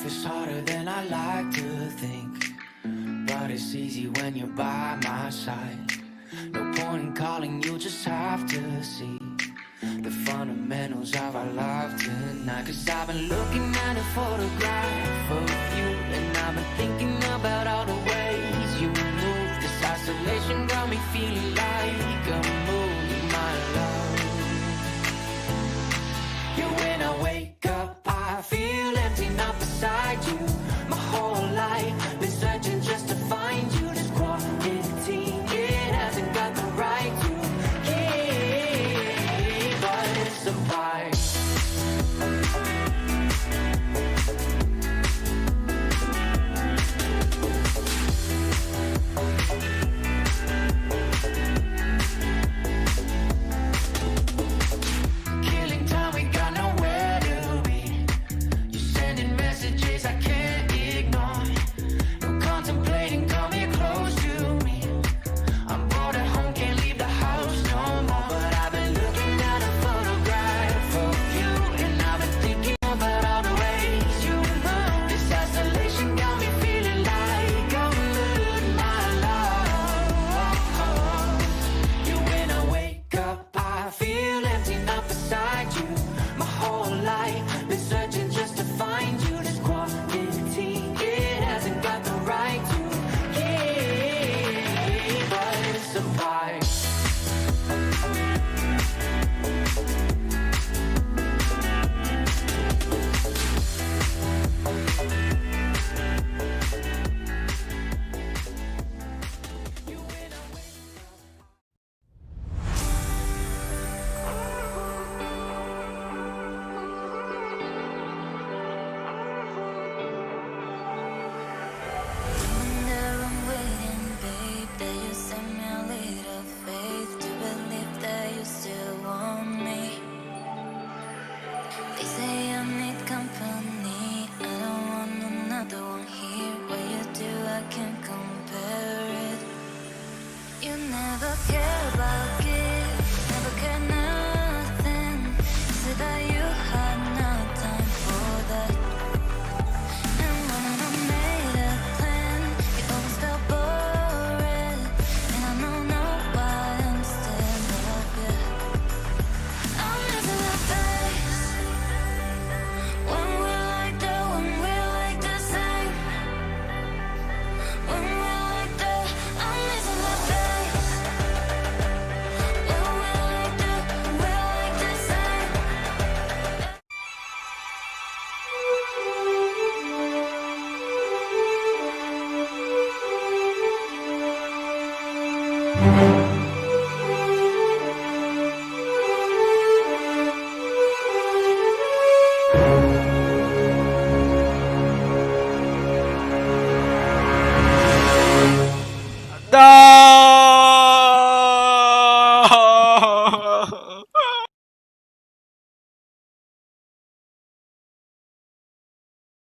is harder than I like to think, but it's easy when you're by my side. No point in calling, you just have to see the fundamentals of our life tonight. Cause I've been looking at a photograph of you, and I've been thinking about all the ways you move. This isolation got me feeling like a movie, my love. Yeah, when I wake up, I feel empty, not beside you. My whole life been searching just to find you. This quarantine, it hasn't got the right to keep us apart. Killing time, we got nowhere to be. You're sending messages I can't ignore. No contemplating, come here close to me. I'm bored at home, can't leave the house no more. But I've been looking at a photograph of you, and I've been thinking about all the ways you move. This isolation got me feeling like I'm losing my love. Yeah, when I wake up, I feel empty, not beside you. My whole life been searching just to find you. This quarantine, it hasn't got the right to keep us apart. Wonder I'm waiting, babe, that you send me a little faith to believe that you still want me. They say I need company, I don't want another one here. What you do, I can't compare it. You never care about gifts, never care nothing. Said that you had no time for that. And when I made a plan, you always felt boring. And I don't know why I'm still love you. I'm missing the face. When we're like that, when we're like the same. When we're like that, I'm missing the face. When we're like that, we're like the same.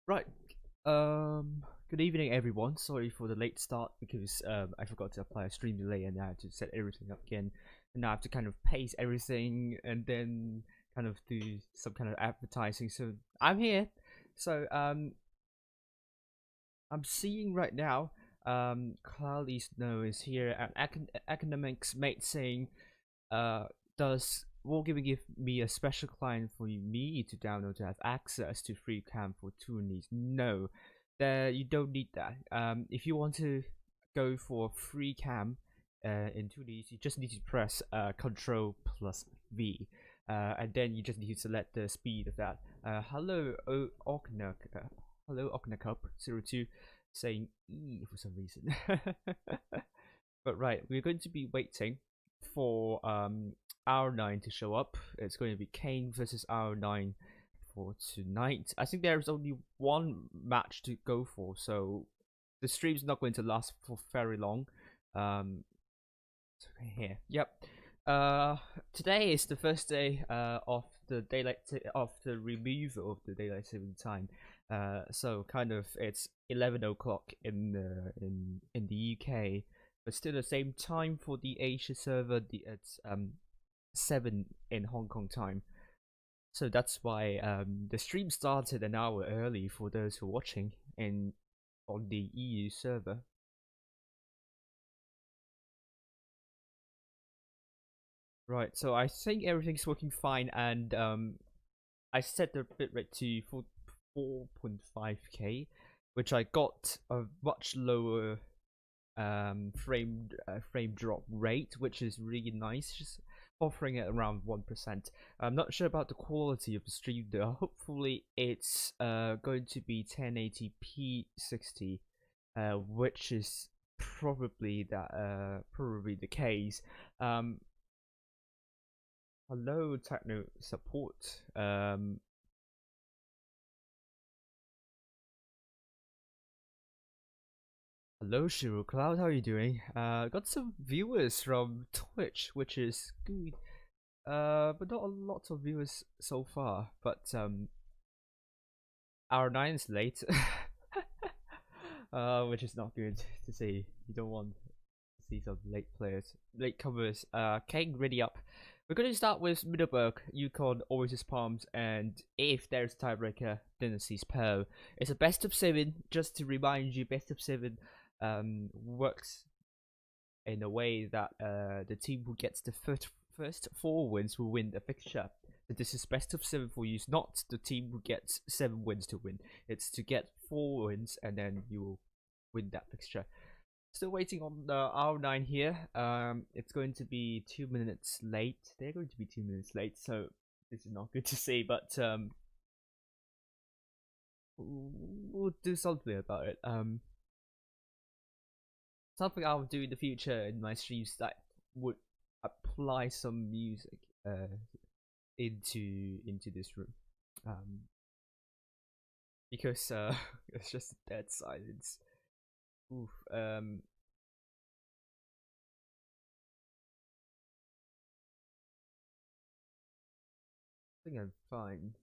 Right. Good evening, everyone. Sorry for the late start because I forgot to apply a stream delay and I had to set everything up again. And now I have to kind of paste everything and then kind of do some kind of advertising. So I'm here. So I'm seeing right now Cloudy Snow is here, and academics mate saying does Wargaming give me a special client for me to download to have access to free cam for tourneys? No, you don't need that. If you want to go for free cam in tourneys, you just need to press Control plus V, and then you just need to select the speed of that. Hello, Oknacup02 saying E for some reason. But right, we're going to be waiting for R9 to show up. It's going to be Kane versus R9 for tonight. I think there's only one match to go for, so the stream's not going to last for very long. Here, yep. Today is the first day of the removal of the daylight saving time. So kind of it's 11 o'clock in the UK, but still the same time for the Asia server. It's 7 in Hong Kong time. So that's why the stream started an hour early for those who are watching and on the EU server. Right, so I think everything's working fine, and I set the bitrate to 4.5K, which I got a much lower frame drop rate, which is really nice, just offering it around 1%. I'm not sure about the quality of the stream though. Hopefully it's going to be 1080p 60, which is probably the case. Hello techno support. Hello Shiro Cloud, how are you doing? Got some viewers from Twitch, which is good. But not a lot of viewers so far. But our 9 is late. Which is not good to see. You don't want to see some late comers. King ready up. We're going to start with Middleburg, Yukon, Oasis Palms, and if there's a tiebreaker, Dynasty's Pearl. It's a best of 7, just to remind you, best of 7 works in a way that the team who gets the first 4 wins will win the fixture. So this is best of 7 for you. It's not the team who gets 7 wins to win. It's to get 4 wins and then you will win that fixture. Still waiting on the R9 here. It's going to be 2 minutes late. They're going to be 2 minutes late, so this is not good to see, but we'll do something about it. Something I'll do in the future in my streams that would apply some music into this room, because it's just dead silence. Oof. I think I'm fine.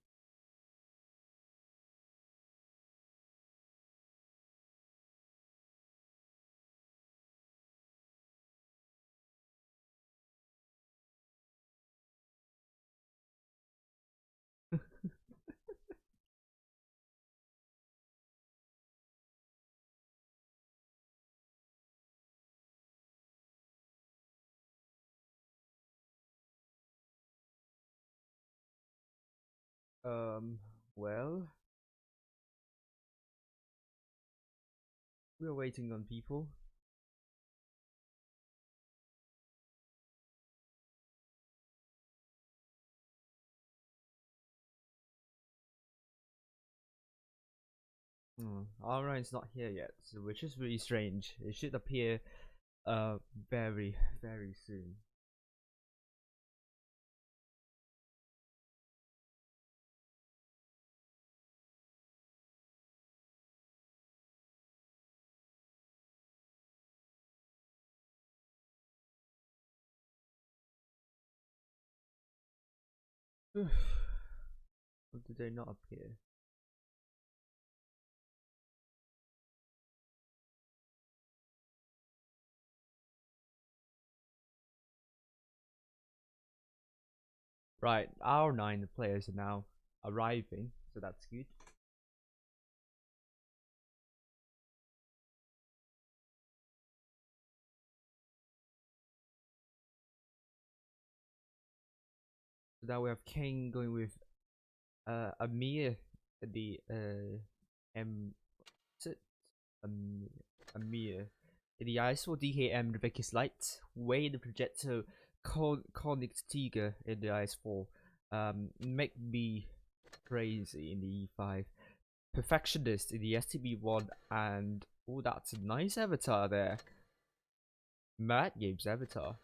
Well, we're waiting on people. Alright, not here yet, so which is really strange. It should appear very soon. Or did they not appear? Right, our 9 players are now arriving, so that's good. So now we have Kane going with Amir, the Amir. In the ice for DKM, the Vickers Light, Way the Projecto, Conic Tiger in the ice for Make Me Crazy in the E5, Perfectionist in the STB1, and oh, that's a nice avatar there. Mad Games avatar.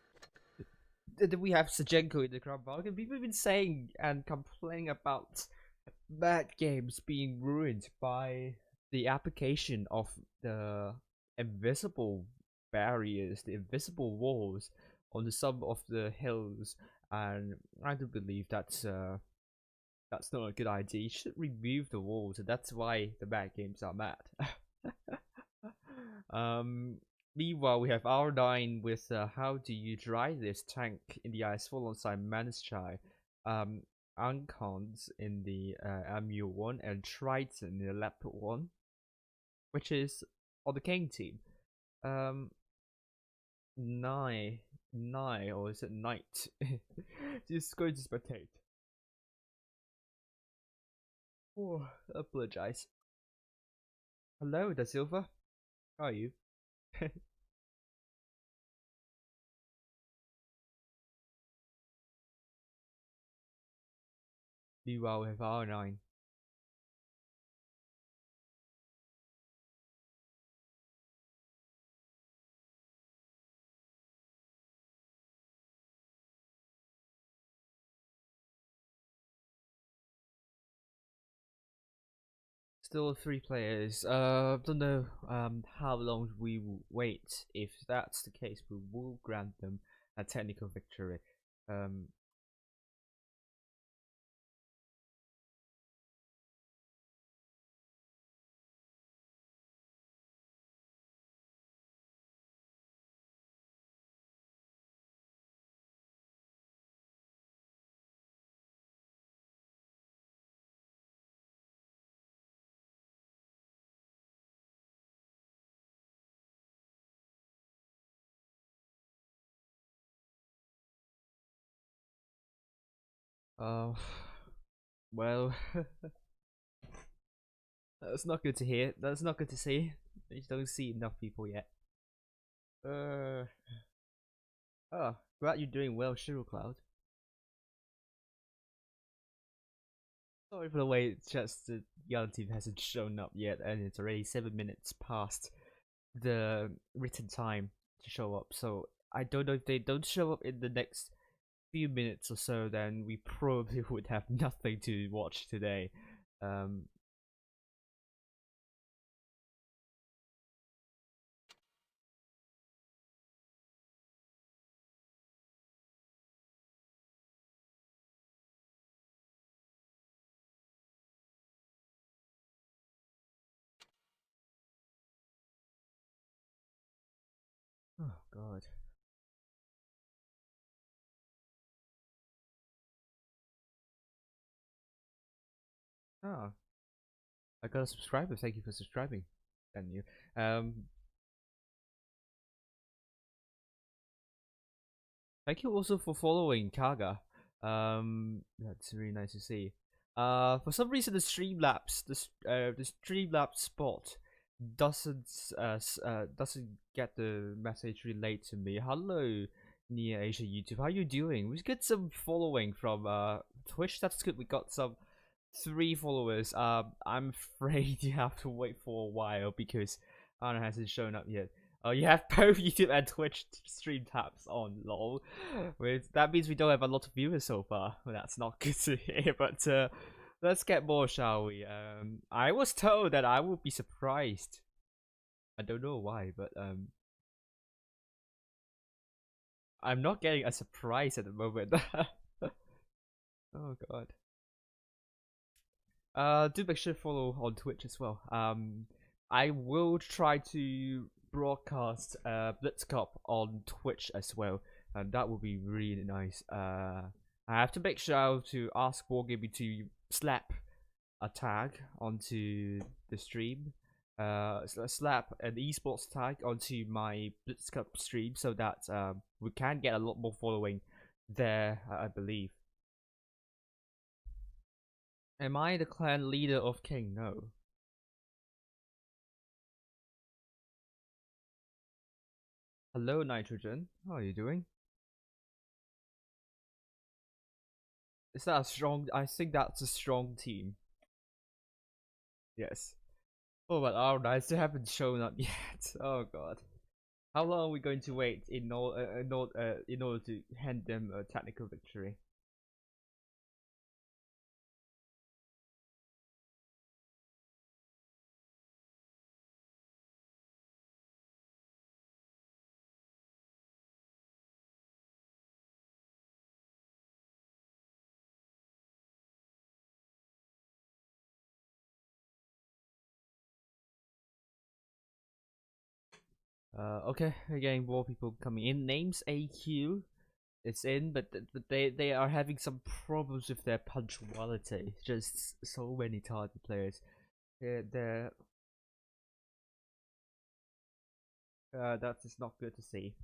Then we have Sajenko in the crowd bargain. People have been saying and complaining about Mad Games being ruined by the application of the invisible barriers, the invisible walls on some of the hills, and I do believe that's not a good idea. You should remove the walls, and that's why the Mad Games are mad. Meanwhile, we have R9 with how do you drive this tank in the ice alongside Manuschai. Uncons in the MU1 and Triton in the Leopard 1, which is on the King team. Nine, or is it Knight? Just going to spectate. Oh, apologize. Hello, Da Silva. How are you? Meanwhile, with R9. Still 3 players. Don't know how long we will wait. If that's the case, we will grant them a technical victory. Um, uh, well, that's not good to hear. That's not good to see. I just don't see enough people yet. Uh, oh, glad you're doing well, Shiro Cloud. Sorry for the way it's just the young team hasn't shown up yet, and it's already 7 minutes past the written time to show up. So I don't know if they don't show up in the next few minutes or so, then we probably would have nothing to watch today. Um, oh god. Oh, I got a subscriber. Thank you for subscribing. And you. Thank you also for following Kaga. That's really nice to see. For some reason the Streamlabs, the Streamlabs spot doesn't get the message relayed to me. Hello, Nia Asia YouTube. How you doing? We get some following from Twitch. That's good. We got some 3 followers. I'm afraid you have to wait for a while because Anna hasn't shown up yet. Oh, you have both YouTube and Twitch stream tabs on, lol. That means we don't have a lot of viewers so far. Well, that's not good to hear, but let's get more, shall we? I was told that I would be surprised. I don't know why, but I'm not getting a surprise at the moment. Oh god. Do make sure to follow on Twitch as well. I will try to broadcast Blitzcup on Twitch as well, and that would be really nice. I have to make sure to ask Wargaming to slap a tag onto the stream. Slap an esports tag onto my Blitzcup stream so that we can get a lot more following there, I believe. Am I the clan leader of King? No. Hello, Nitrogen. How are you doing? Is that a strong? I think that's a strong team. Yes. Oh, but our still haven't shown up yet. Oh god. How long are we going to wait in order to hand them a technical victory? Okay, again, more people coming in. Names AQ. it's in, but they are having some problems with their punctuality. Just so many target players. They're that is not good to see.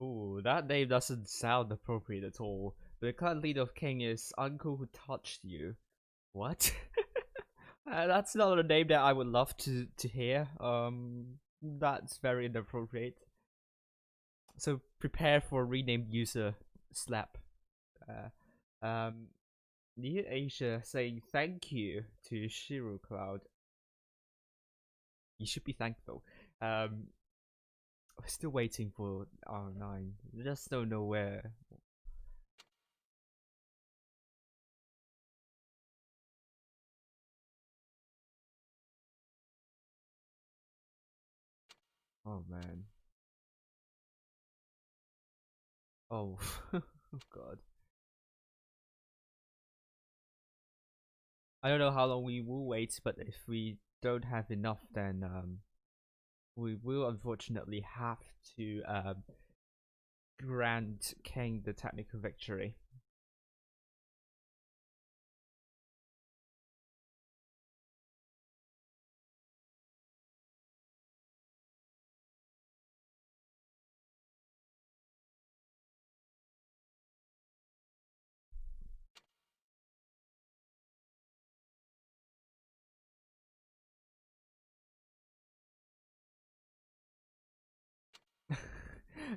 Ooh, that name doesn't sound appropriate at all. The current leader of King is Uncle Who Touched You. What? That's not a name that I would love to hear. That's very inappropriate. So prepare for renamed user slap. Uh, um, Near Asia saying thank you to Shiro Cloud. You should be thankful. We're still waiting for R9. Just don't know where. Oh man. Oh, oh god. I don't know how long we will wait, but if we don't have enough, then we will unfortunately have to grant King the technical victory.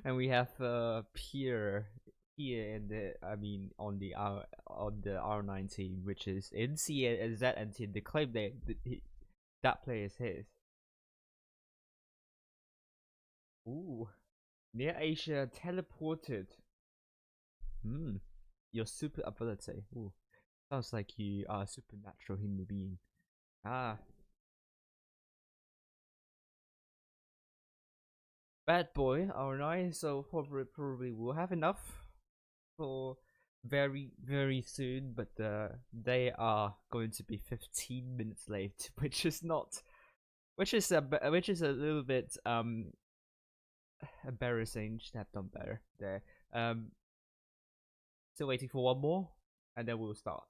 And we have Pierre here in the on the R9 team, which is in CZN team. They claim that player is his. Ooh, Near Asia teleported. Your super ability. Ooh, sounds like you are a supernatural human being. Ah, bad boy. R9. So probably will have enough for very soon, but they are going to be 15 minutes late, which is not, which is a little bit embarrassing. Should have done better there. Still waiting for one more, and then we'll start.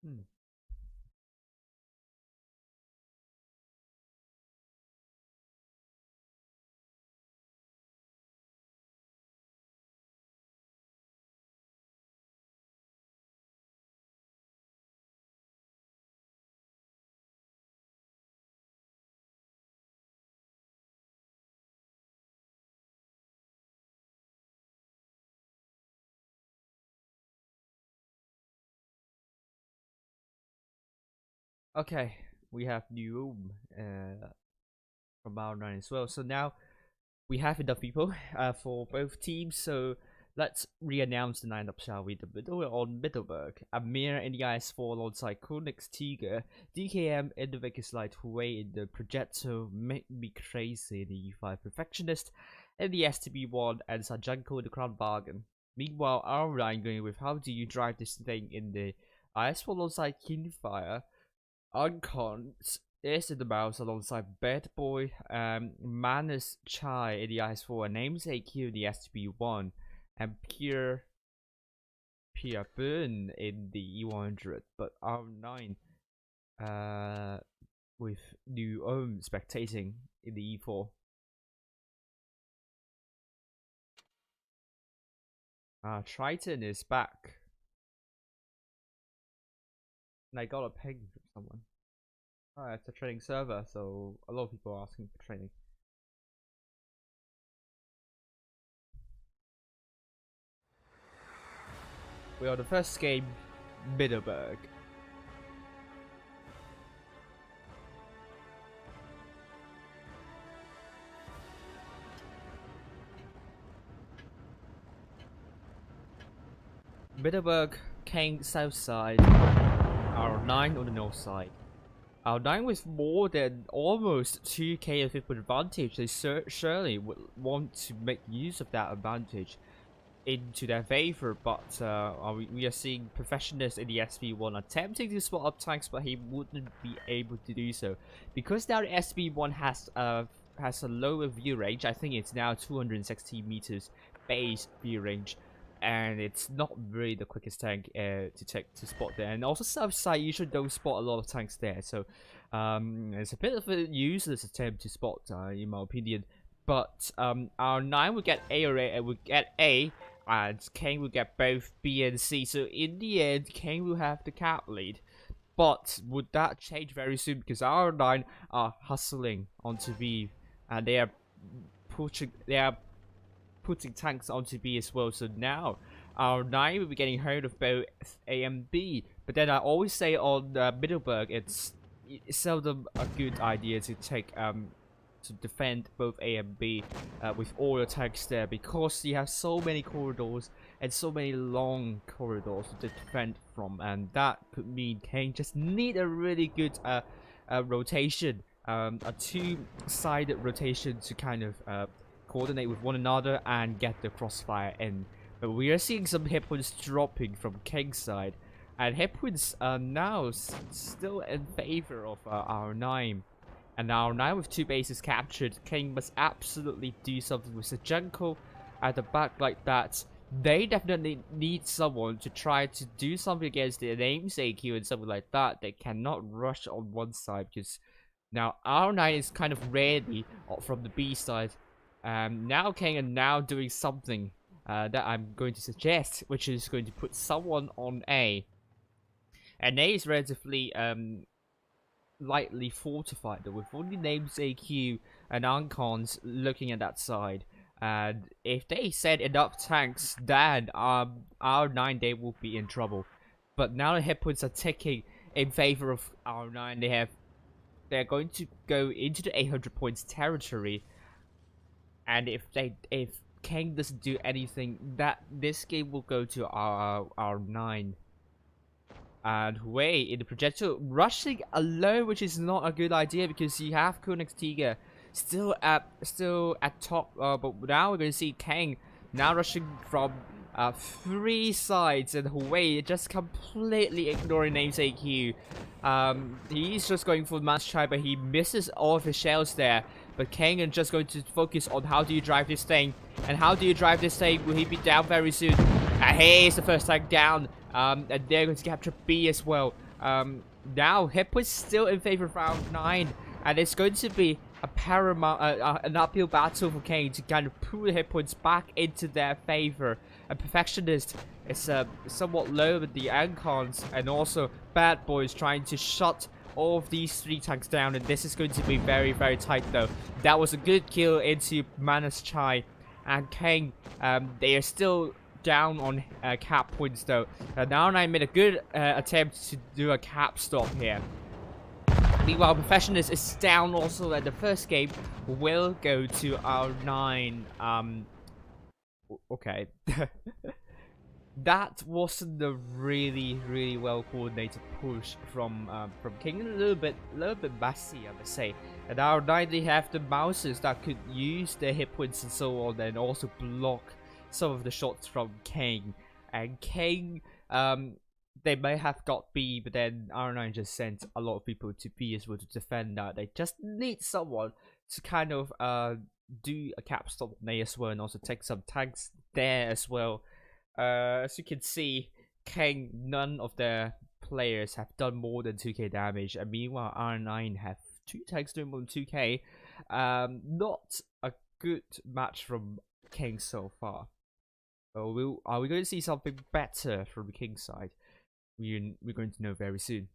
Hmm. Okay, we have new from R9 as well. So now we have enough people for both teams. So let's re-announce the lineup, shall we? The middle on Middleburg, Amir in the IS4 alongside Kunix Tiger, DKM in the Vegas Light Huawei in the Progetto, Make Me Crazy in the E5 Perfectionist, and the STB1 and Sajanko in the Crown Bargain. Meanwhile, R9 going with How Do You Drive This Thing in the IS4 alongside Kingfire, Uncons is in the mouse alongside Bad Boy, Manus Chai in the IS4, and Namesake Q in the STB1, and Pierre Burn in the E100, but R9 with New Ohm spectating in the E4. Triton is back. And I got a ping from someone. It's a training server, so a lot of people are asking for training. We are the first game, Middleburg. Middleburg, King south side, R9 on the north side. R9 with more than almost 2k of input advantage, they surely would want to make use of that advantage into their favor, but we are seeing Professionals in the SV1 attempting to spot up tanks, but he wouldn't be able to do so because now the SV1 has a lower view range. I think it's now 260 meters base view range, and it's not really the quickest tank to spot there. And also south side usually don't spot a lot of tanks there, so it's a bit of a useless attempt to spot, in my opinion. But R9 will get A, and Kane will get both B and C. So in the end, Kane will have the cap lead. But would that change very soon? Because R9 are hustling onto B, and they are putting tanks onto B as well. So now R9 will be getting hold of both A and B. But then I always say on Middleburg, it's seldom a good idea to take to defend both A and B with all your tanks there, because you have so many corridors and so many long corridors to defend from, and that could mean Kane just need a really good rotation, a two-sided rotation to kind of coordinate with one another and get the crossfire in. But we are seeing some hit points dropping from King's side, and hit points are now still in favor of R9. And now with 2 bases captured, King must absolutely do something with Sajunko at the back like that. They definitely need someone to try to do something against their namesake and something like that. They cannot rush on one side, because now R9 is kind of ready from the B side. Now King are now doing something that I'm going to suggest, which is going to put someone on A. And A is relatively lightly fortified though, with only namesake and Uncons looking at that side. And if they send enough tanks, then R9 they will be in trouble. But now the hit points are ticking in favor of R9. They're going to go into the 800 points territory, and if King doesn't do anything, that this game will go to R9. And Hui in the projectile rushing alone, which is not a good idea because you have Kunix Tiger still at top. But now we're going to see Kang now rushing from 3 sides, and Hui just completely ignoring namesake Q. He's just going for mass try, but he misses all of his shells there. But Kang is just going to focus on how do you drive this thing, and how do you drive this thing? Will he be down very soon? And here's the first tank down. And they're going to capture B as well. Now hit points still in favor of round 9, and it's going to be a paramount, an uphill battle for Kane to kind of pull the hit points back into their favor. And Perfectionist is somewhat low with the Ancons, and also Bad Boys trying to shut all of these 3 tanks down, and this is going to be very, very tight though. That was a good kill into Manus Chai, and Kane, they are still down on cap points though. Now I made a good attempt to do a cap stop here. Meanwhile, Professionals is down also, and the first game will go to R9. Okay. That wasn't a really well coordinated push from King. A little bit messy, I must say. And R9 they have the mouses that could use their hit points and so on, and also block some of the shots from King. And King, they may have got B, but then R9 just sent a lot of people to B as well to defend that. They just need someone to kind of do a cap stop on A as well, and also take some tanks there as well. As you can see, King, none of their players have done more than 2k damage, and meanwhile R9 have 2 tanks doing more than 2k. Not a good match from King so far. So are we going to see something better from the King side? We're going to know very soon.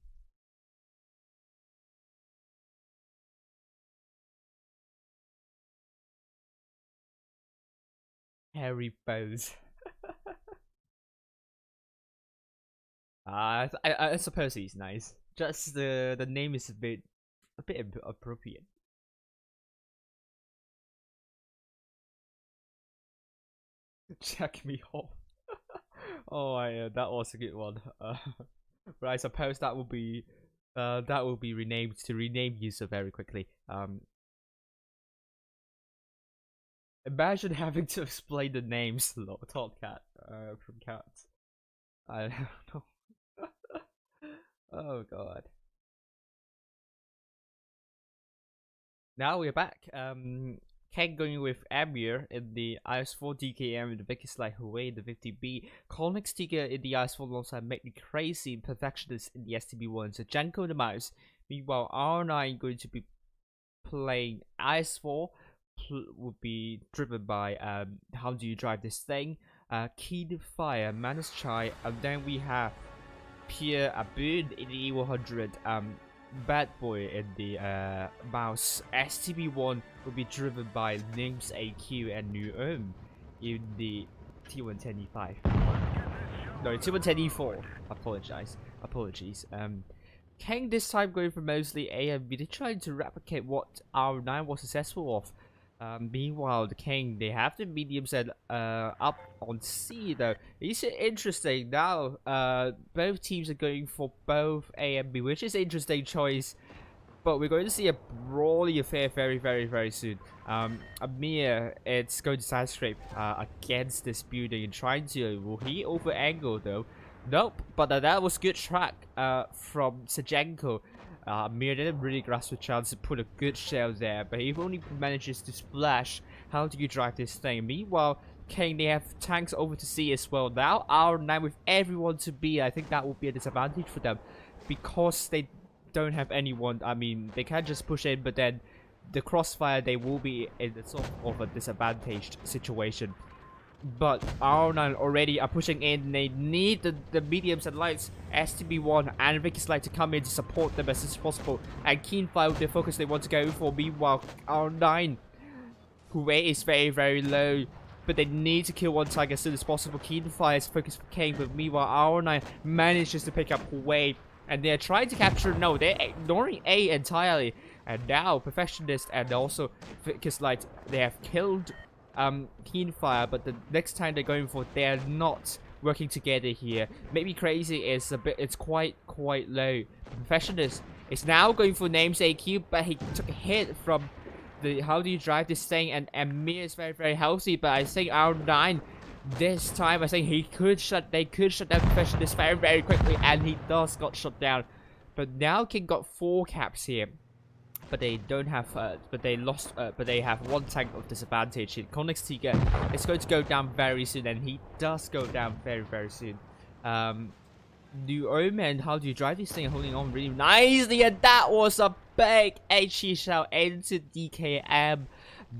Harry Bowes. I suppose he's nice. Just the name is a bit appropriate. Check me off. Oh, that was a good one. But I suppose that will be renamed to rename user very quickly. Imagine having to explain the names. Thought cat from cats. I don't know. Oh god. Now we're back. Ken going with Amir in the IS4 DKM in the Vicky Slide Huawei in the 50B. Konix Tiga in the IS4 alongside Make Me Crazy and Perfectionist in the STB1. So Janko the Mouse. Meanwhile, R9 going to be playing IS4 would be driven by How Do You Drive This Thing, Keen Fire, Manus Chai, and then we have Pierre Abud in the E100, Bad Boy in the Mouse. STB1 will be driven by Names AQ and New in the T110E5. No, T110E4. Apologies. Kang this time going for mostly A and B. They're trying to replicate what R9 was successful of. Meanwhile, the King, they have the mediums and up on C though. It's interesting now. Both teams are going for both A and B, which is an interesting choice. But we're going to see a brawly affair very soon. Amir, it's going to side scrape against this building and trying to. Will he over angle though? Nope. But that was good track from Sajenko. Mir didn't really grasp the chance to put a good shell there, but he only manages to splash. How do you drive this thing? Meanwhile, Kane, they have tanks over to C as well. Now R9 with everyone to B, I think that will be a disadvantage for them because they don't have anyone. I mean, they can just push in, but then the crossfire, they will be in a sort of a disadvantaged situation. But R9 already are pushing in. They need the mediums and lights, STB1 and Vicky Slide to come in to support them as soon as possible. And Keen Fire with the focus they want to go for. Meanwhile, R9, Huawei is very low. But they need to kill one target as soon as possible. Keen Fire is focused for Kane. But meanwhile, R9 manages to pick up Huawei. And they're trying to capture, no, they're ignoring A entirely. And now, Perfectionist and also Vicky Slide, they have killed Keen Fire, but the next time they're going for, they're not working together here. Maybe Crazy is a bit, it's quite low. Perfectionist is now going for Names AQ, but he took a hit from the How Do You Drive This Thing, and Amir is very healthy, but I think R9 this time, I think they could shut down Perfectionist very quickly, and he does got shut down. But now King got 4 caps here. But they don't have, but they have 1 tank of disadvantage. Konix Tiga is going to go down very soon, and he does go down very soon. New Omen, How Do You Drive This Thing? Holding on really nicely, and that was a big HE shell into DKM.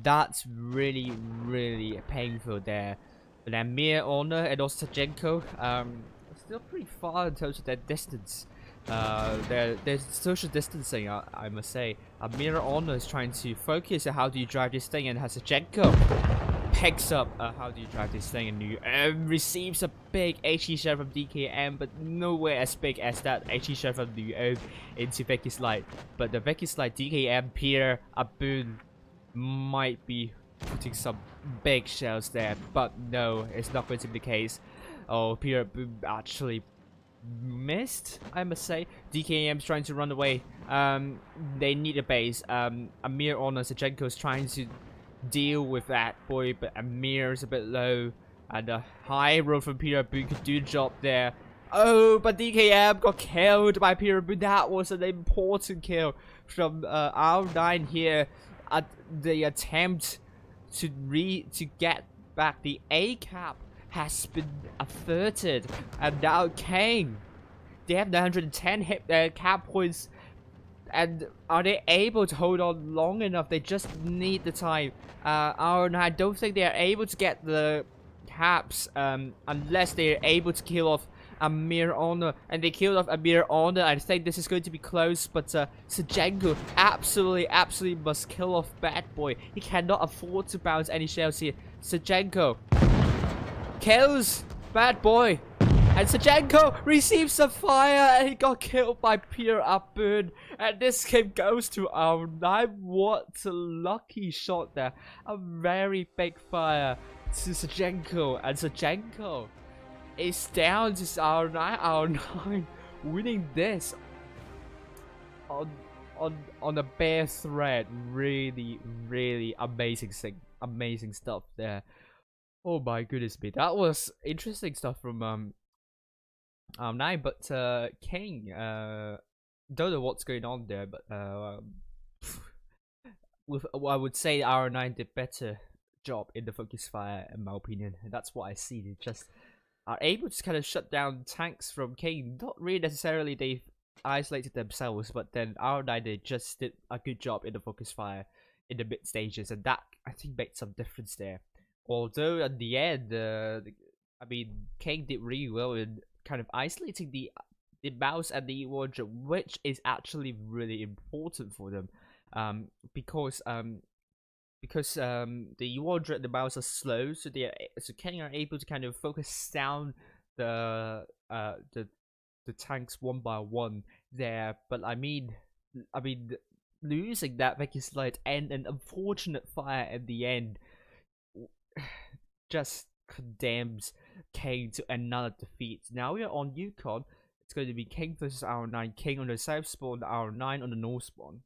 That's really painful there. But then Mir, Honor, and also Tajenko, still pretty far in terms of their distance. There's social distancing, I must say. Amir Honor is trying to focus on How Do You Drive This Thing, and Hasajenko picks up How Do You Drive This Thing, and receives a big HE share from DKM, but nowhere as big as that HE share from New into Vicky Slide. But the Vicky Slide DKM Pierre Abun might be putting some big shells there, but no, it's not going to be the case. Oh, Pierre Abun actually missed, I must say. DKM's trying to run away. They need a base. Amir Honor Sajenko is trying to deal with that boy, but Amir is a bit low, and a high roll from Pierre Abun could do the job there. Oh, but DKM got killed by Pierre Abun. That was an important kill from R9 here at the attempt to get back the A cap has been averted, and now Kang, they have 910 hit cap points, and are they able to hold on long enough? They just need the time. And I don't think they are able to get the caps unless they are able to kill off Amir Honor, and they killed off Amir Honor. I think this is going to be close, but Sajenko absolutely must kill off Bad Boy. He cannot afford to bounce any shells here. Sajenko kills Bad Boy, and Sajenko receives a fire, and he got killed by Pierre Abun. And this game goes to R9. What a lucky shot there. A very big fire to Sajenko, and Sajenko it's down to R9 winning this on a bare thread. Really amazing stuff there. Oh my goodness me, that was interesting stuff from 9. But King, don't know what's going on there, but with I would say R9 did better job in the focus fire, in my opinion. And that's what I see. They just are able to kind of shut down tanks from King. Not really necessarily they've isolated themselves, but then R9 they just did a good job in the focus fire in the mid stages, and that I think made some difference there. Although at the end, I mean, King did really well in kind of isolating the mouse and the wardrobe, which is actually really important for them, because the wardrobe and the mouse are slow, so King are able to kind of focus down the tanks one by one there. But I mean losing that Vicky's Light and an unfortunate fire at the end just condemns King to another defeat. Now we are on Yukon. It's going to be King versus R9. King on the south spawn, R9 on the north spawn.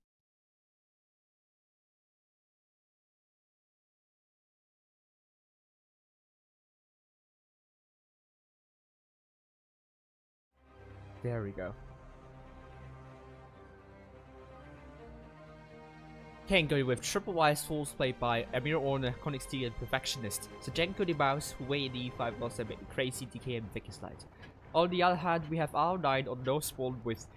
There we go. King going with triple wise force played by Amir Orner, Konix T and Perfectionist. Sajenko the mouse, who weigh in the E5 loss and make crazy DK and Vicky's Light. On the other hand, we have R9 on no spawn with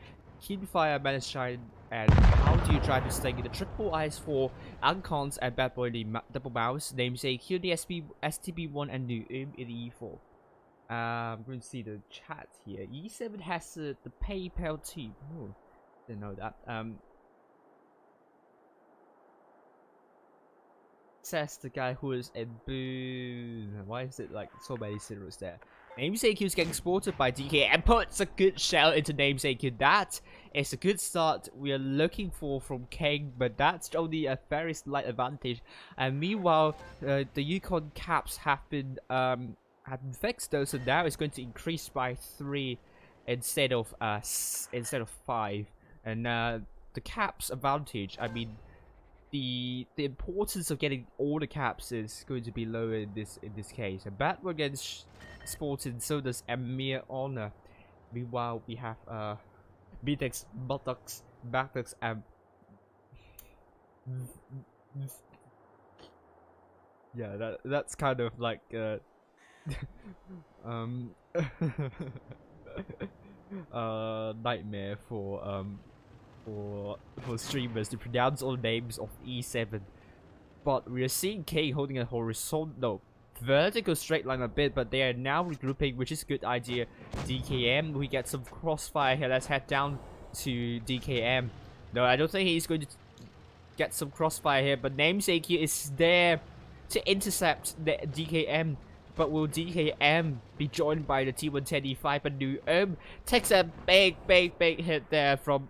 Keenfire, Menace Shine, and How Do You Try to Stay in the triple eyes for Uncons and Bad Boy the double mouse, namesake Q the STB1 and New in the E4. I'm going to see the chat here. E7 has the PayPal team. Oh, didn't know that. Says the guy who is in Boon. Why is it like so many zeros there? Namesake is getting spotted by DK and puts a good shell into Namesake. That is a good start we are looking for from King, but that's only a very slight advantage. And meanwhile, the Yukon caps have been fixed though, so now it's going to increase by 3 instead of 5. And the caps advantage, I mean, the importance of getting all the caps is going to be lower in this case. And Batman gets spotted, so does Amir Honor. Meanwhile, we have Bitex, Buttocks, Backtocks, and yeah, that's kind of like nightmare for streamers to pronounce all names of E7. But we are seeing King holding a horizontal vertical straight line a bit, but they are now regrouping, which is a good idea. DKM, we get some crossfire here. Let's head down to DKM. No, I don't think he's going to get some crossfire here, but Namesake is there to intercept the DKM. But will DKM be joined by the T110E5? But New takes a big hit there from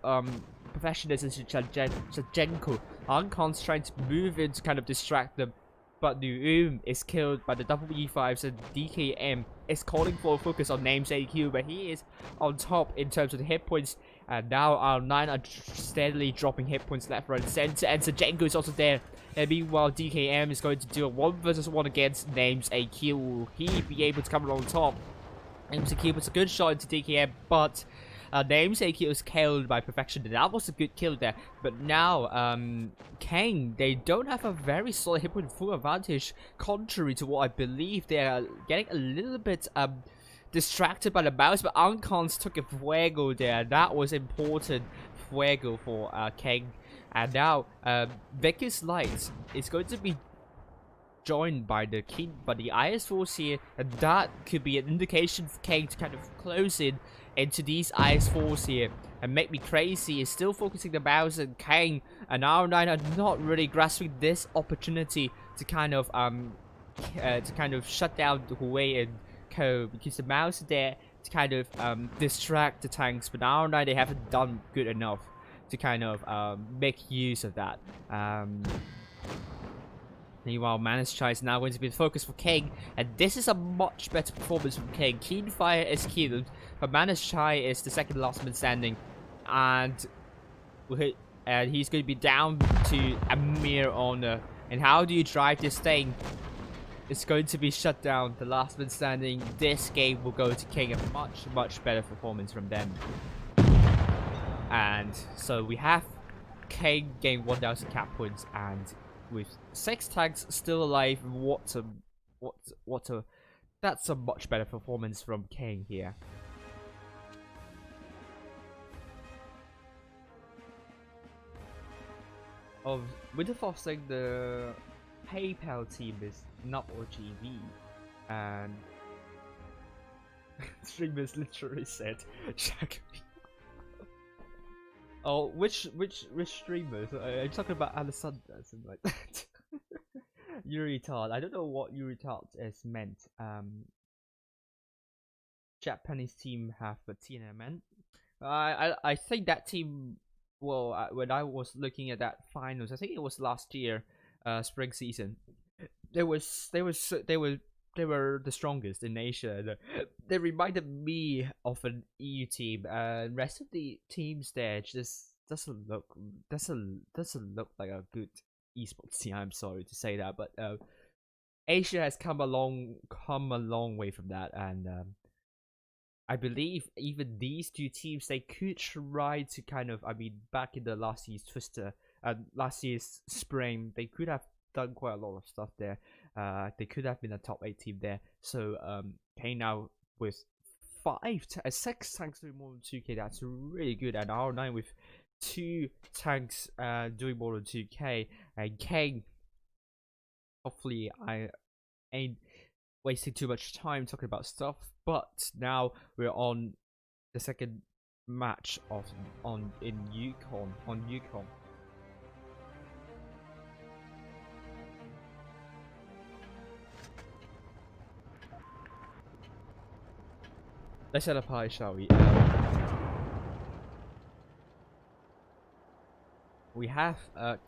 Professionals and Sajenko. Uncons trying to move in to kind of distract them, but New is killed by the double E5s, and DKM is calling for a focus on Namesake, but he is on top in terms of the hit points. And now our 9 are steadily dropping hit points left, right, and center, and Sajenko is also there. And meanwhile, DKM is going to do a 1 versus 1 against Namesake. Will he be able to come along top? Namesake was a good shot into DKM, but Namesake was killed by Perfection. That was a good kill there. But now, King, they don't have a very solid hit point full advantage, contrary to what I believe. They are getting a little bit distracted by the mouse, but Uncons took a fuego there. That was important fuego for King. And now, Vicky's Light is going to be joined by the IS force here, and that could be an indication for King to kind of close in into these IS force here and make me crazy. Is still focusing the mouse, and King and R9 are not really grasping this opportunity to kind of shut down the Huawei and Co, because the mouse is there to kind of distract the tanks, but R9 they haven't done good enough to kind of make use of that. Meanwhile, Manus Chai is now going to be the focus for King, and this is a much better performance from King. Keen Fire is killed, but Manus Chai is the second last man standing, and he's going to be down to a mere honor. And how do you drive this thing? It's going to be shut down. The last man standing. This game will go to King. A much better performance from them. And so we have King gain 1,000 cap points, and with 6 tags still alive, that's a much better performance from King here. Of Winterfall saying the PayPal team is not OGV, and streamers literally said Jack. Oh, which streamers? Are you talking about Alessandra and something like that? Yuritard. I don't know what Yuritard is meant. Japanese team have a TNMN. I think that team. Well, when I was looking at that finals, I think it was last year, spring season. They were the strongest in Asia. They reminded me of an EU team. Rest of the teams there just doesn't look like a good esports team. I'm sorry to say that, but Asia has come a long way from that, and I believe even these two teams, they could try to kind of, I mean, back in the last year's Twister, last year's spring, they could have done quite a lot of stuff there. They could have been a top 8 team there. So, okay, now with 6 tanks doing more than 2k, that's really good. And R9 with 2 tanks doing more than 2k. And King, hopefully I ain't wasting too much time talking about stuff, but now we're on the second match in Yukon. Let's set up high, shall we? We have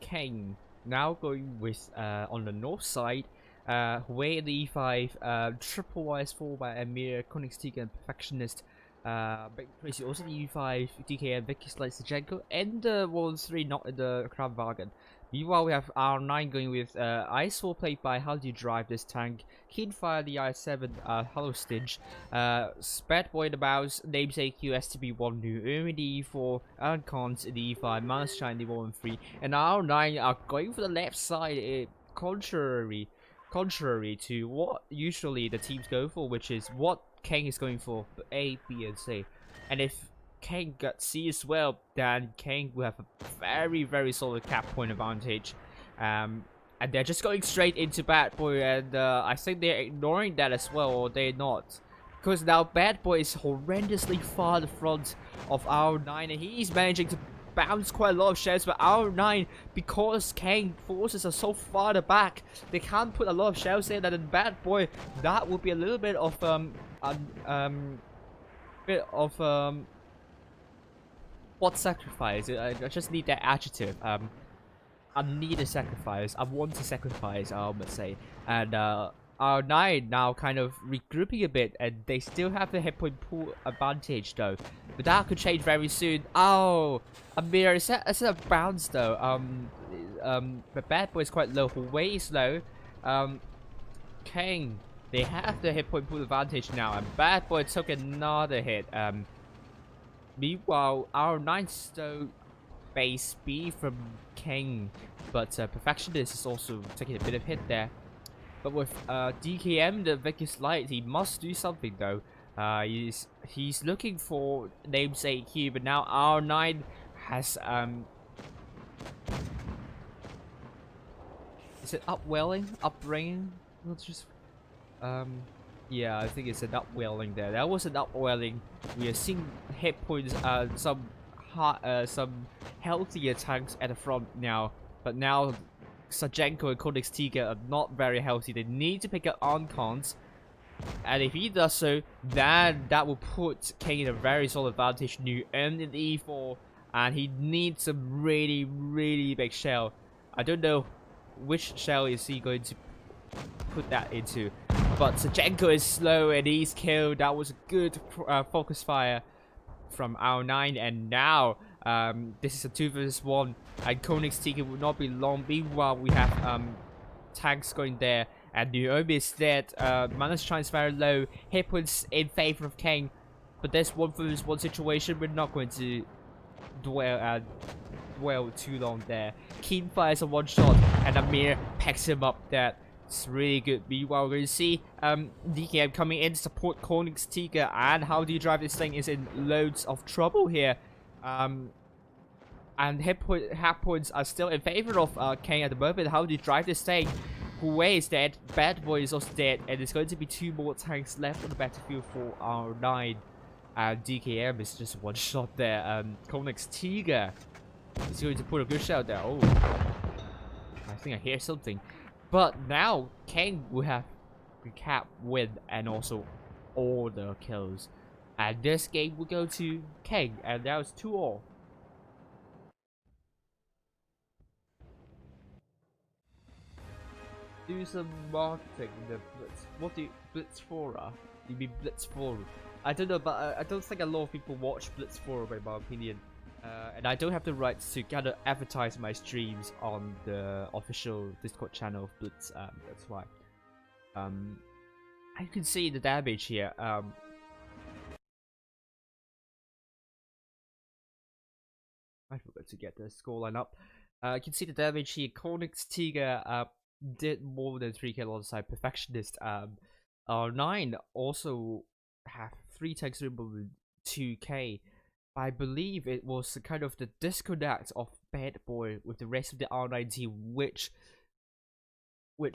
King now going with on the north side. Way in the E5, triple YS4 by Amir, Koenigsegg and Perfectionist. Crazy also the E5, DKM, Vicky Slice, Sajenko, and the 1-3 not in the Kramwagen. Meanwhile, we have R9 going with IS4 played by How Do You Drive This Tank, Keenfire the IS7, Hello Stitch, Bad Boy in the Mouse, Namesake STB1 New, in the E4, Alan Cons in the E5, Manus Chai in the 1-3, and R9 are going for the left side, contrary to what usually the teams go for, which is what King is going for, A, B, and C. And if King got C as well, then King will have a very solid cap point advantage. And they're just going straight into Bad Boy, and I think they're ignoring that as well, or they're not. Because now Bad Boy is horrendously far in the front of R9, and he's managing to bounce quite a lot of shells, but R9, because King forces are so far at the back, they can't put a lot of shells in, and then Bad Boy, that would be a little bit of what sacrifice? I just need that adjective. I need a sacrifice. I want to sacrifice, I would say. And R9 now kind of regrouping a bit, and they still have the hit point pool advantage though. But that could change very soon. Oh, Amir, is that a bounce though? But Bad Boy is quite low, way slow. King, they have the hit point pool advantage now, and Bad Boy took another hit. Meanwhile, R9 stole base B from King, but Perfectionist is also taking a bit of hit there. But with DKM, the Vicky's Light, he must do something though. He's looking for Namesake here, but now R9 has is it upwelling? Upbringing? Let's just yeah, I think it's an upwelling there. That was an upwelling. We are seeing hit points, some healthier tanks at the front now, but now Sajenko and Koenigsegg are not very healthy. They need to pick up Oncons, and if he does so, then that will put King in a very solid advantage. New and in the E4, and he needs some really big shell. I don't know which shell is he going to put that into. But Sajenko is slow and he's killed. That was a good focus fire from R9, and now this is a 2 vs 1 and Koenig's Ticket will not be long. Meanwhile, we have tanks going there and Naomi is dead. Manus Shine is very low. Hit points in favor of King, but this 1 vs 1 situation, we're not going to dwell too long there. Keen fires a 1 shot and Amir picks him up. That's really good. Meanwhile, we're going to see DKM coming in to support Koenig's Tiger, and how do you drive this thing is in loads of trouble here. And hit points are still in favor of Kane at the moment. How do you drive this thing? Huawei is dead, Bad Boy is also dead, and there's going to be 2 more tanks left on the battlefield for R9. And DKM is just 1 shot there. Koenig's Tiger is going to put a good shot there. Oh, I think I hear something. But now Kane will have recap win and also all the kills. And this game will go to Kane, and that was 2-all. Do some marketing in the Blitz. What do you Blitzfora? You mean Blitzforum? I don't know, but I don't think a lot of people watch Blitzforum in my opinion. And I don't have the rights to kind of advertise my streams on the official Discord channel of Blitz. That's why. I can see the damage here. I forgot to get the scoreline up. I can see the damage here. Koenig's Tiger did more than 3k alongside Perfectionist. R9 also have 3 tanks with 2k. I believe it was kind of the disconnect of Bad Boy with the rest of the R9 team, which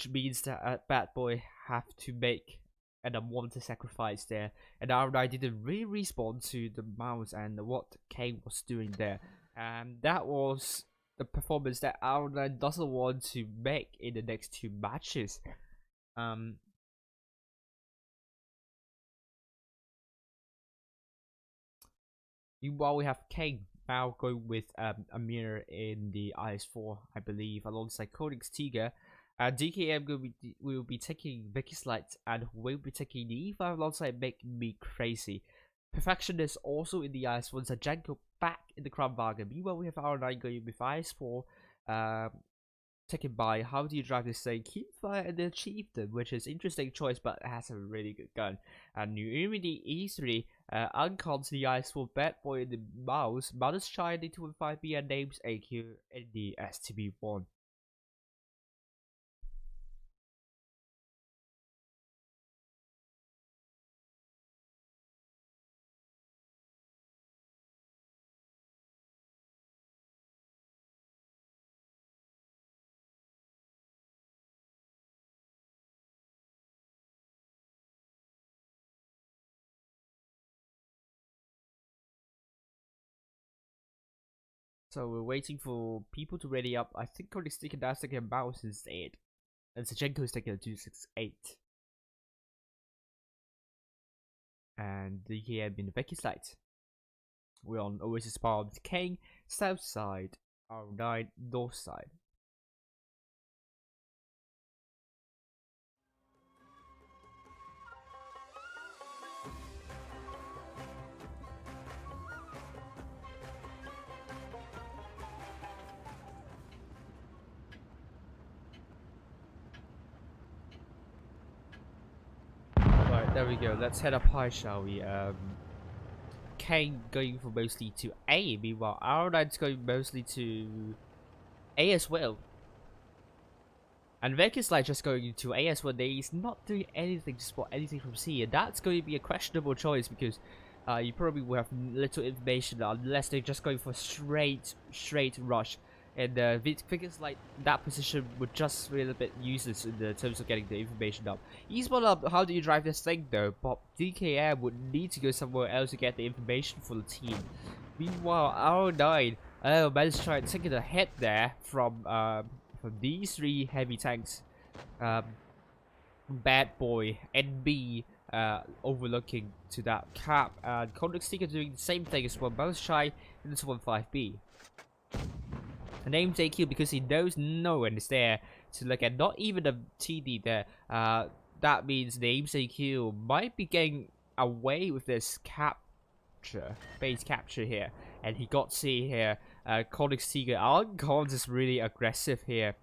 means that Bad Boy have to make an unwanted sacrifice there, and R9 didn't really respond to the mouse and what Kane was doing there, and that was the performance that R9 doesn't want to make in the next 2 matches. Meanwhile, we have Kane now going with Amir in the IS4, I believe, alongside Koenig's Tiger. DKM will be taking Vicky's Light, and will be taking the E5 alongside Make Me Crazy. Perfectionist also in the IS1, Sajenko back in the Crown Bargain. Meanwhile, we have R9 going with IS4, taken by How Do You Drive This Thing, Keepfire and the Chieftain, which is interesting choice, but it has a really good gun. And New Unity E3, Uncons the IS4, Bad Boy in the mouse, Manus Shine the 215B, and Names AQ in the STB1. So we're waiting for people to ready up. I think Koenig's taking that second mouse instead. And Sajenko is taking a 268. And DKM in the Becky's Light. We're on Oasis Palm, King, south side, R9, north side. There we go, let's head up high, shall we? Kane going for mostly to A, meanwhile R9's going mostly to A as well. And Vec is like just going to A as well. He's not doing anything to spot anything from C, and that's going to be a questionable choice because you probably will have little information unless they're just going for straight rush. And Vic's like that position would just be a little bit useless in the terms of getting the information up. He's one up. How do you drive this thing though? But DKM would need to go somewhere else to get the information for the team. Meanwhile, R9, managed to try taking a hit there from these 3 heavy tanks. Bad Boy, NB overlooking to that cap, and Koenig's Tiger doing the same thing as well. Both shy in this 1-5B. And aims AQ because he knows no one is there to look at. Not even a TD there. That means Names AQ might be getting away with this base capture here. And he got C here. Codex Tiger Uncons is really aggressive here.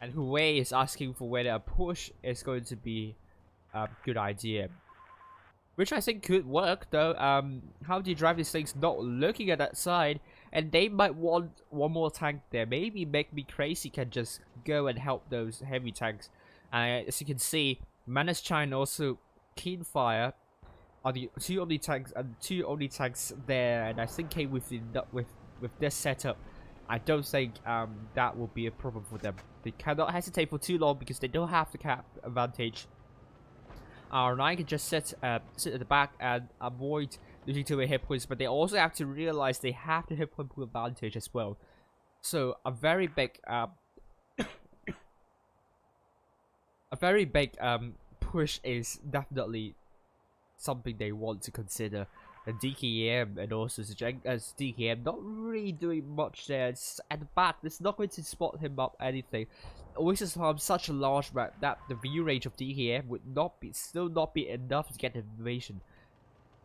And Huey is asking for whether a push is going to be a good idea. Which I think could work though. How do you drive these things not looking at that side? And they might want one more tank there. Maybe Make Me Crazy can just go and help those heavy tanks. As you can see, Manus Chine also Keen Fire are the two only tanks there. And I think with this setup, I don't think that will be a problem for them. They cannot hesitate for too long because they don't have the cap advantage. R9 can just sit at the back and avoid losing 2 hit points, but they also have to realize they have the hit point pool advantage as well. So a very big push is definitely something they want to consider. And DKM and also DKM not really doing much there. It's at the back, it's not going to spot him up anything. Oasis Farm such a large map that the view range of DKM would still not be enough to get information.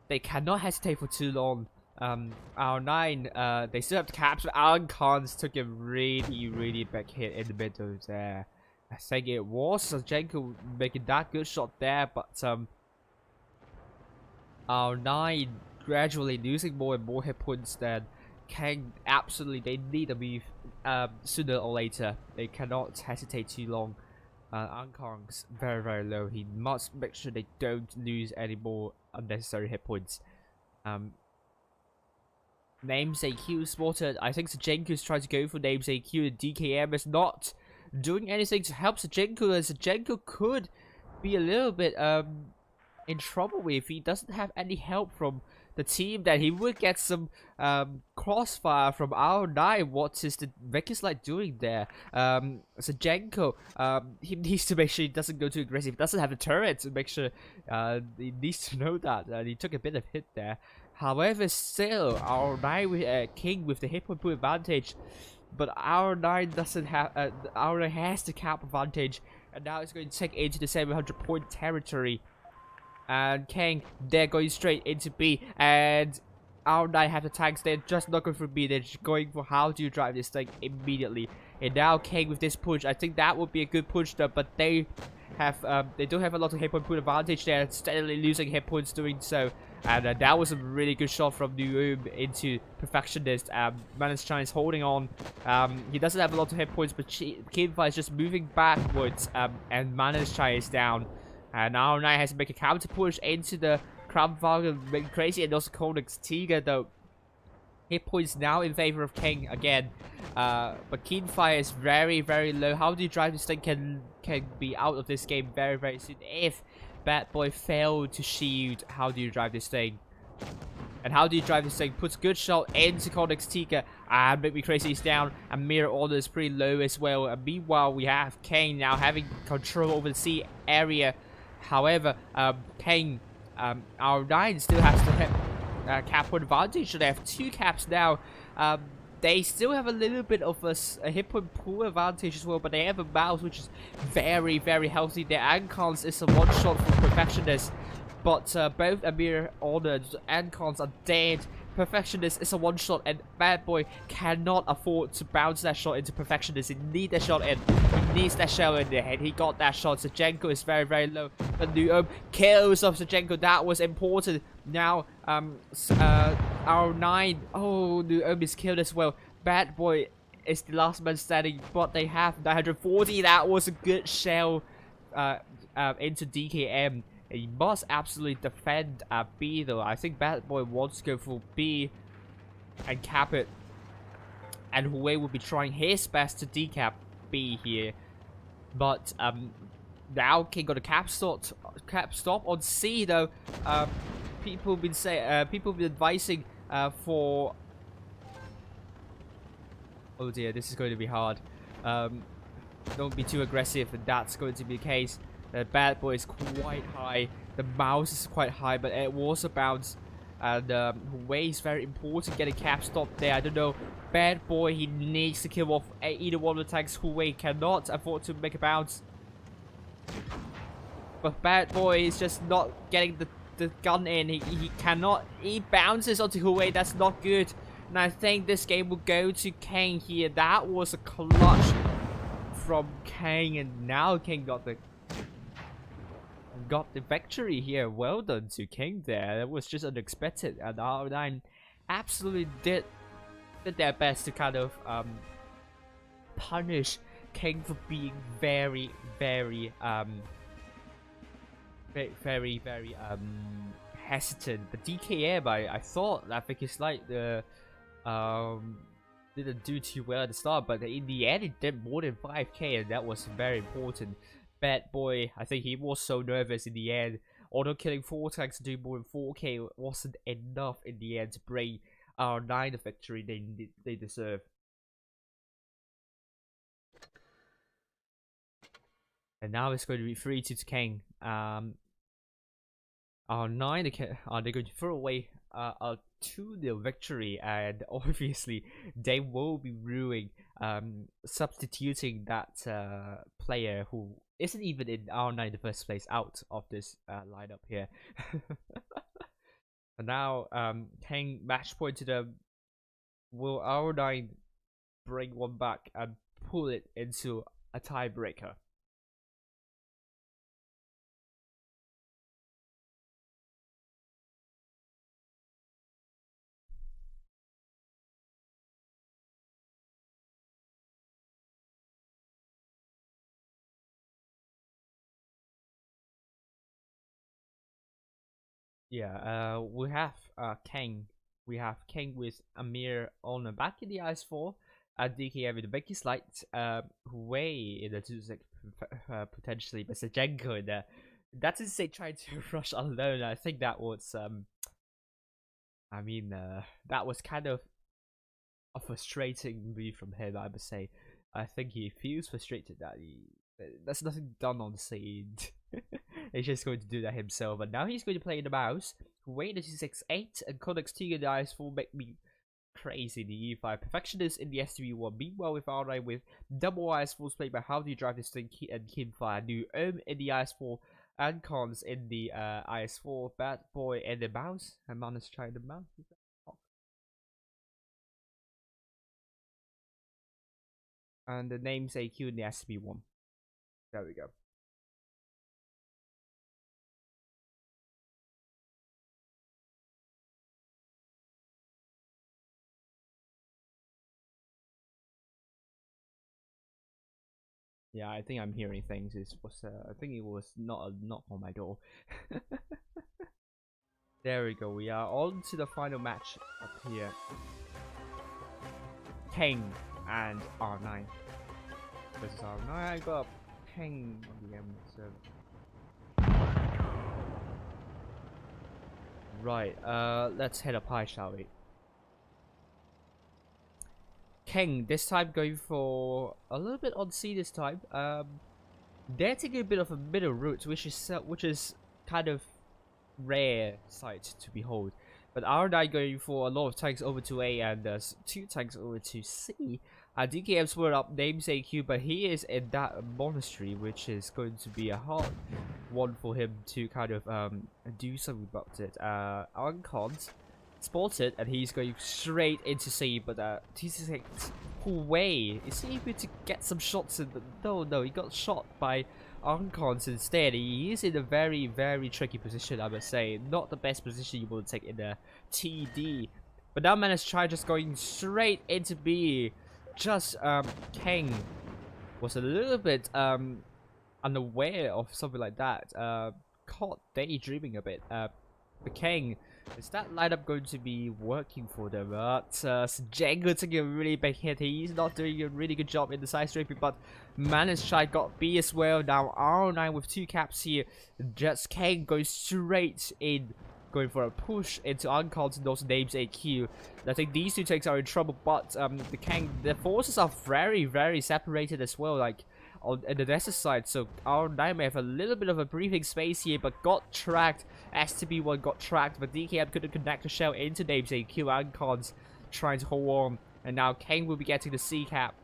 They cannot hesitate for too long. R9, they still have to capture. Uncons took a really big hit in the middle there. I think it was Jenko making that good shot there, but R9 gradually losing more and more hit points. Then Kang absolutely, they need a move sooner or later. They cannot hesitate too long. Uncons very low. He must make sure they don't lose any more unnecessary hit points. Names AQ spotted. I think Sajenko's trying to go for Names AQ, and DKM is not doing anything to help Sajenko, and Sajenko could be a little bit in trouble if he doesn't have any help from the team. That he would get some crossfire from R9. What is the Vegas Light doing there? Sajenko, he needs to make sure he doesn't go too aggressive. He doesn't have a turret to make sure he needs to know that. He took a bit of hit there. However, still R9 with King with the hit point pool advantage, but R9 doesn't have. R9 has the cap advantage, and now it's going to take into the 700 point territory. And Kang, they're going straight into B, and R9 have the tanks. They're just not going for B. They're just going for how do you drive this thing immediately. And now Kang with this push, I think that would be a good push though. But they don't have a lot of hit point advantage. They're steadily losing hit points doing so. And that was a really good shot from Nuum into Perfectionist. Manus Chine is holding on. He doesn't have a lot of hit points, but Kinfa is just moving backwards. And Manus Chine is down. And now R9 has to make a counter push into the Kramwagen, Make Me Crazy, and also Codex Tiger though. Hit points now in favor of King again. But Keenfire is very low. How do you drive this thing can be out of this game very soon if Bad Boy failed to shield. How do you drive this thing? And how do you drive this thing? Puts good shot into Codex Tiger, and Make Me Crazy is down, and Mirror Order is pretty low as well. And meanwhile, we have Kane now having control over the C area. However, Kane, R9 still has to hit cap point advantage, so they have 2 caps now. They still have a little bit of a hit point pool advantage as well, but they have a mouse which is very healthy. Their Ancons is a one-shot for Perfectionist, but both Amir Order and Ancons are dead. Perfectionist is a one-shot, and Bad Boy cannot afford to bounce that shot into Perfectionist. He needs that shot in. He needs that shell in there, and he got that shot. Sajenko is very low. But Nuum kills off Sajenko. That was important. Now, R9. Oh, Nuum is killed as well. Bad Boy is the last man standing, but they have 940. That was a good shell into DKM. He must absolutely defend B though. I think Bad Boy wants to go for B and cap it. And Huey will be trying his best to decap B here. But now King got a cap stop on C though. People have been advising for. Oh dear, this is going to be hard. Don't be too aggressive, and that's going to be the case. The Bad Boy is quite high. The mouse is quite high, but it was a bounce. And Wei is very important, getting cap stop there. I don't know, Bad Boy, he needs to kill off either one of the tanks. Wei cannot afford to make a bounce. But Bad Boy is just not getting the gun in. He cannot, he bounces onto Wei, that's not good. And I think this game will go to Kang here. That was a clutch from Kang, and now Kang got the victory here. Well done to King there. That was just unexpected, and R9 absolutely did their best to kind of punish King for being very hesitant. But DKM, I thought that because like the didn't do too well at the start, but in the end it did more than 5k, and that was very important. Bad Boy, I think he was so nervous in the end. Although killing 4 tanks to do more than 4k wasn't enough in the end to bring R9 the victory they deserve. And now it's going to be 3-2 to King. R9, they're going to throw away a 2-0 victory, and obviously they will be ruining, substituting that player who isn't even in R9 in the first place out of this lineup here. And now King match point to them. Will R9 bring one back and pull it into a tiebreaker? Yeah, we have Kang. We have Kang with Amir on the back in the IS-4, DKM with the biggest light, way in the 2-6 potentially, but Sajenko in there. That's insane trying to rush alone. I think that was that was kind of a frustrating move from him, I must say. I think he feels frustrated that there's nothing done on scene. He's just going to do that himself, and now he's going to play in the mouse. Wait, this is 6-8, and Codex T and the IS-4 make me crazy. The E5 Perfectionist in the STB1. Meanwhile, with R9 with double IS-4s played by How Do You Drive This Thing and Kimfire. New in the IS-4 and Cons in the IS-4. Bad Boy in the mouse. And Manus trying the mouse. And the name's AQ in the STB1. There we go. Yeah, I think I'm hearing things. I think it was not a knock on my door. There we go. We are on to the final match up here. King and R9 versus R9. I got King on the M. So right. Let's head up high, shall we? King this time going for a little bit on C this time. They're taking a bit of a middle route, which is kind of rare sight to behold. But R9 going for a lot of tanks over to A, and there's 2 tanks over to C. DKM split up names AQ, but he is in that monastery, which is going to be a hard one for him to kind of do something about it. Uncons spotted, and he's going straight into C, but T6 Wei is able to get some shots in, but no, he got shot by Uncons instead. He is in a very tricky position, I must say. Not the best position you will take in the TD. But now managed to try just going straight into B. Just King was a little bit unaware of something like that. Caught daydreaming a bit. But King, is that lineup going to be working for them? Django taking a really big hit. He's not doing a really good job in the side strafing, but managed try got B as well. Now R9 with 2 caps here. Just King goes straight in, going for a push into Uncons and those names AQ. I think these 2 tanks are in trouble, but the forces are very separated as well. Like on the desert side, so ARWV may have a little bit of a breathing space here, but got tracked. STB1 got tracked, but DKM couldn't connect the shell into Names AQ. Ancons trying to hold on, and now Kane will be getting the C cap,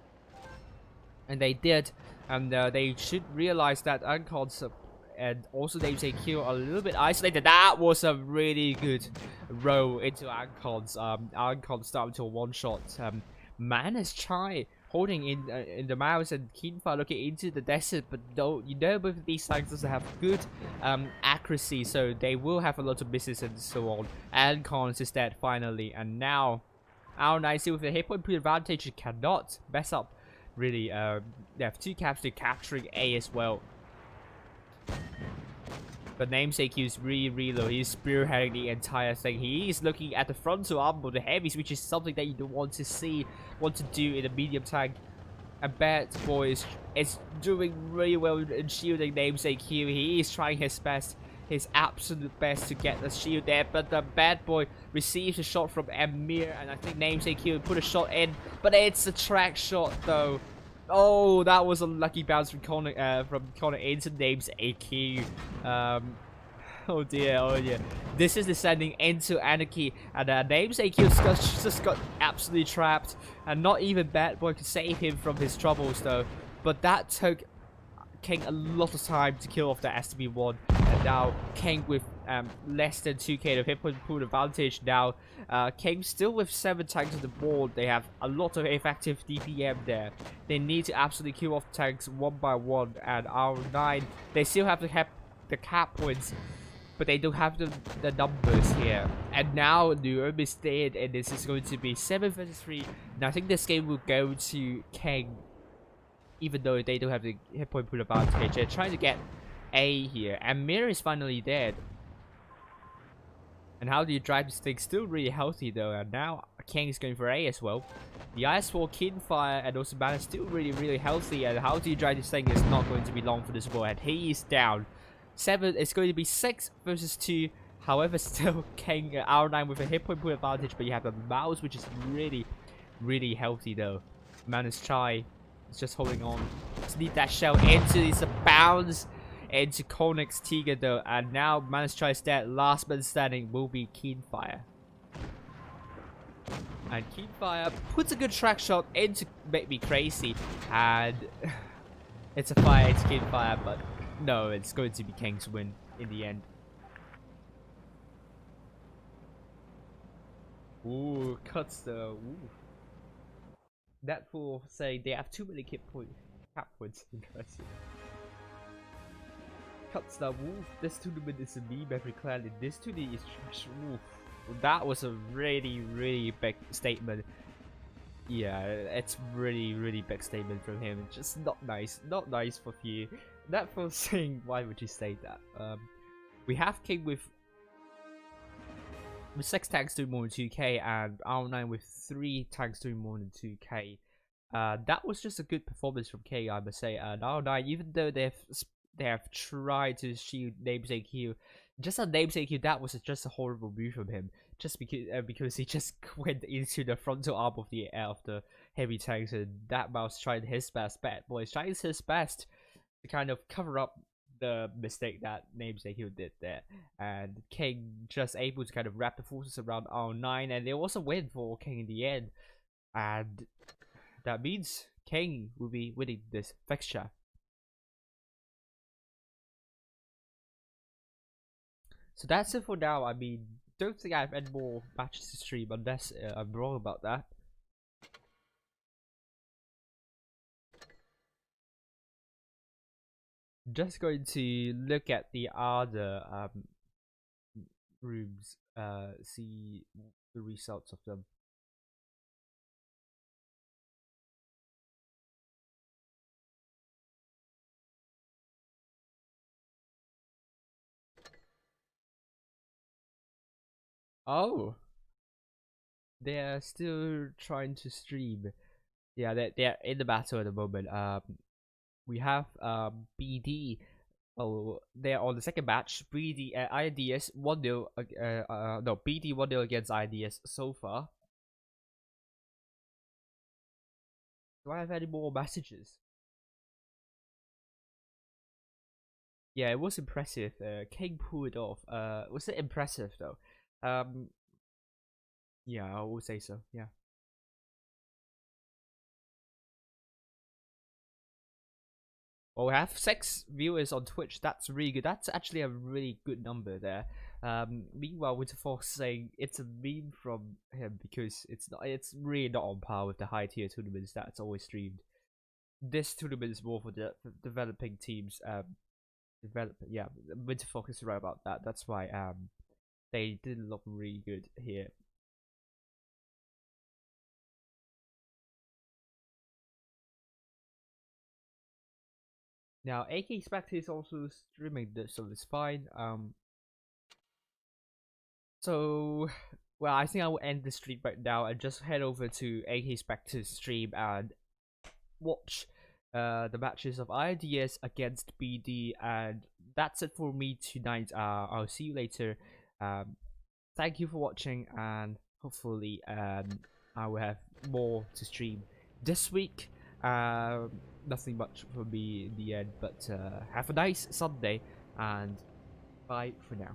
and they did, and they should realize that Ancons and also Names AQ are a little bit isolated. That was a really good roll into Ancons. Ancons started to a one-shot. Manus Chai holding in the mouse, and Keenfire looking into the desert, but though you know both of these tanks doesn't have good accuracy, so they will have a lot of misses and so on. And Cons is dead finally, and now ARWV with a hit point advantage, you cannot mess up really. They have 2 caps to capturing A as well. But Namesake is really low. He's spearheading the entire thing. He is looking at the frontal arm of the heavies, which is something that you don't want to do in a medium tank. And Bad Boy is doing really well in shielding Namesake here. He is trying his best, his absolute best to get the shield there. But the Bad Boy receives a shot from Amir, and I think Namesake here will put a shot in. But it's a track shot though. Oh, that was a lucky bounce from Connor into Names AQ. Oh dear. This is descending into Anarchy, and Names AQ just got absolutely trapped, and not even Bad Boy could save him from his troubles though. But that took King a lot of time to kill off the STB1, and now King with less than 2k of hit point pool advantage. Now King still with 7 tanks on the board. They have a lot of effective DPM there. They need to absolutely kill off tanks one by one, and ARWV, they still have to have the cap points, but they don't have the numbers here. And now Nuom is dead, and this is going to be 7 versus 3. And I think this game will go to King, even though they don't have the hit point pool advantage. They're trying to get A here, and Mir is finally dead. And how do you drive this thing? Still really healthy though, and now King is going for A as well. The IS-4, Keenfire, and also Man is still really healthy, and how do you drive this thing is not going to be long for this war, and he is down. 7, it's going to be 6 versus 2. However, still King ARWV with a hit point pool advantage, but you have the mouse, which is really healthy though. Manus Chai is just holding on. Just need that shell into these bounds into Konix Tiger though, and now Manus Chai is dead. Last man standing will be Keenfire. And Keenfire puts a good track shot into Make Me Crazy, and it's a fire into Keenfire, but no, it's going to be King's win in the end. Ooh, cuts though. Ooh. That for saying they have too many cap points. Impressive. Cuts the wolf. This tournament is a meme every clan. In this tournament is trash. Wolf. That was a really big statement. Yeah, it's really big statement from him. Just not nice. Not nice for you. That for saying, why would you say that? We have King with 6 tanks doing more than 2k, and ARWV with 3 tanks doing more than 2k. That was just a good performance from King, I must say. And ARWV, even though they have tried to shield Namesake AQ, just on Namesake AQ, that was just a horrible move from him. Just because he just went into the frontal arm of the heavy tanks, and that mouse tried his best. Bad Boy trying his best to kind of cover up the mistake that Namesake AQ did there, and King just able to kind of wrap the forces around R9, and they also win for King in the end, and that means King will be winning this fixture. So that's it for now. I mean, don't think I have any more matches to stream unless I'm wrong about that. Just going to look at the other rooms, see the results of them. Oh, they're still trying to stream. Yeah, they're in the battle at the moment. We have BD. Oh, they're on the second match. BD IDS 1-0. No, BD 1-0 against IDS so far. Do I have any more messages? yeah, it was impressive. King pulled it off. Was it impressive though? Um, yeah, I would say so. Yeah. Well, we have 6 viewers on Twitch. That's really good. That's actually a really good number there. Meanwhile, Winter Fox saying it's a meme from him because it's not. It's really not on par with the high tier tournaments that's always streamed. This tournament is more for the for developing teams. Yeah, Winter Fox is right about that. That's why they did look really good here. Now, AK Spectre is also streaming this, so it's fine. So, well, I think I will end the stream right now and just head over to AK Spectre's stream and watch the matches of IDS against BD, and that's it for me tonight. I'll see you later. Thank you for watching, and hopefully I will have more to stream this week. Nothing much for me in the end, but have a nice Sunday, and bye for now.